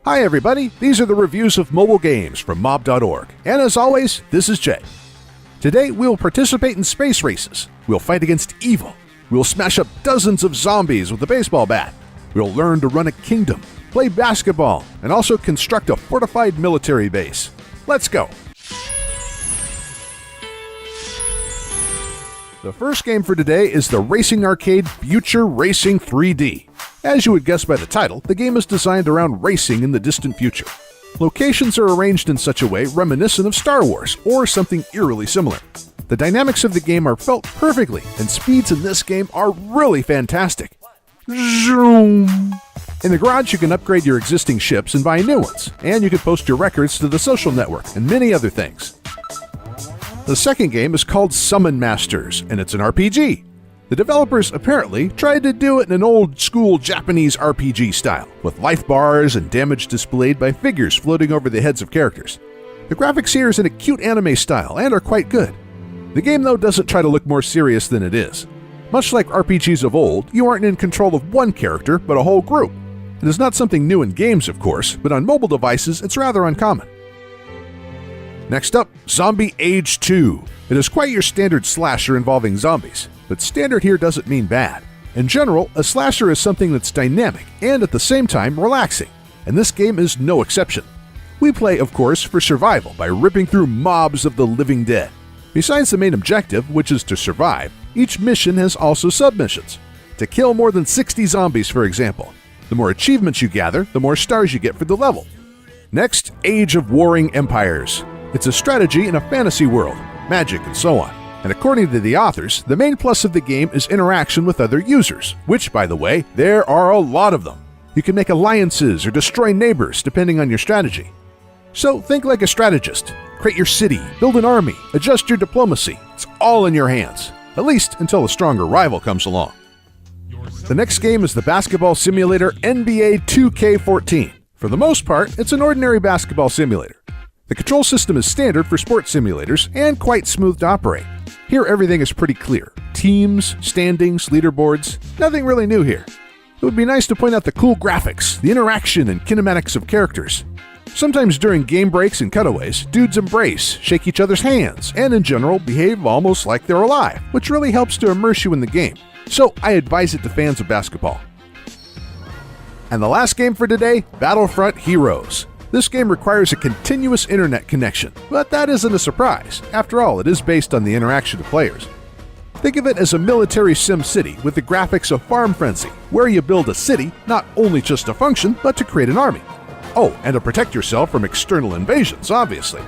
Hi everybody, these are the reviews of mobile games from mob.org, and as always, this is Jay. Today we'll participate in space races, we'll fight against evil, we'll smash up dozens of zombies with a baseball bat, we'll learn to run a kingdom, play basketball, and also construct a fortified military base. Let's go! The first game for today is the racing arcade Future Racing 3D. As you would guess by the title, the game is designed around racing in the distant future. Locations are arranged in such a way reminiscent of Star Wars, or something eerily similar. The dynamics of the game are felt perfectly, and speeds in this game are really fantastic. Zoom! In the garage, you can upgrade your existing ships and buy new ones, and you can post your records to the social network, and many other things. The second game is called Summon Masters, and it's an RPG. The developers apparently tried to do it in an old-school Japanese RPG style, with life bars and damage displayed by figures floating over the heads of characters. The graphics here is in a cute anime style and are quite good. The game, though, doesn't try to look more serious than it is. Much like RPGs of old, you aren't in control of one character, but a whole group. It is not something new in games, of course, but on mobile devices it's rather uncommon. Next up, Zombie Age 2. It is quite your standard slasher involving zombies. But standard here doesn't mean bad. In general, a slasher is something that's dynamic and at the same time relaxing, and this game is no exception. We play, of course, for survival by ripping through mobs of the living dead. Besides the main objective, which is to survive, each mission has also submissions. To kill more than 60 zombies, for example. The more achievements you gather, the more stars you get for the level. Next, Age of Warring Empires. It's a strategy in a fantasy world, magic and so on. And according to the authors, the main plus of the game is interaction with other users, which, by the way, there are a lot of them. You can make alliances or destroy neighbors depending on your strategy. So think like a strategist. Create your city, build an army, adjust your diplomacy. It's all in your hands, at least until a stronger rival comes along. The next game is the basketball simulator NBA 2K14. For the most part, it's an ordinary basketball simulator. The control system is standard for sports simulators and quite smooth to operate. Here everything is pretty clear. Teams, standings, leaderboards, nothing really new here. It would be nice to point out the cool graphics, the interaction and kinematics of characters. Sometimes during game breaks and cutaways, dudes embrace, shake each other's hands, and in general behave almost like they're alive, which really helps to immerse you in the game. So I advise it to fans of basketball. And the last game for today, Battlefront Heroes. This game requires a continuous internet connection, but that isn't a surprise. After all, it is based on the interaction of players. Think of it as a military sim city with the graphics of Farm Frenzy, where you build a city not only just to function, but to create an army. Oh, and to protect yourself from external invasions, obviously.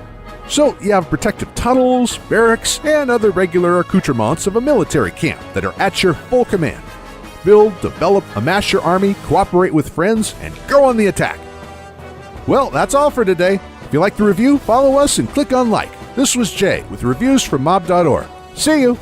So you have protective tunnels, barracks, and other regular accoutrements of a military camp that are at your full command. Build, develop, amass your army, cooperate with friends, and go on the attack. Well, that's all for today. If you like the review, follow us and click on like. This was Jay with reviews from mob.org. See you!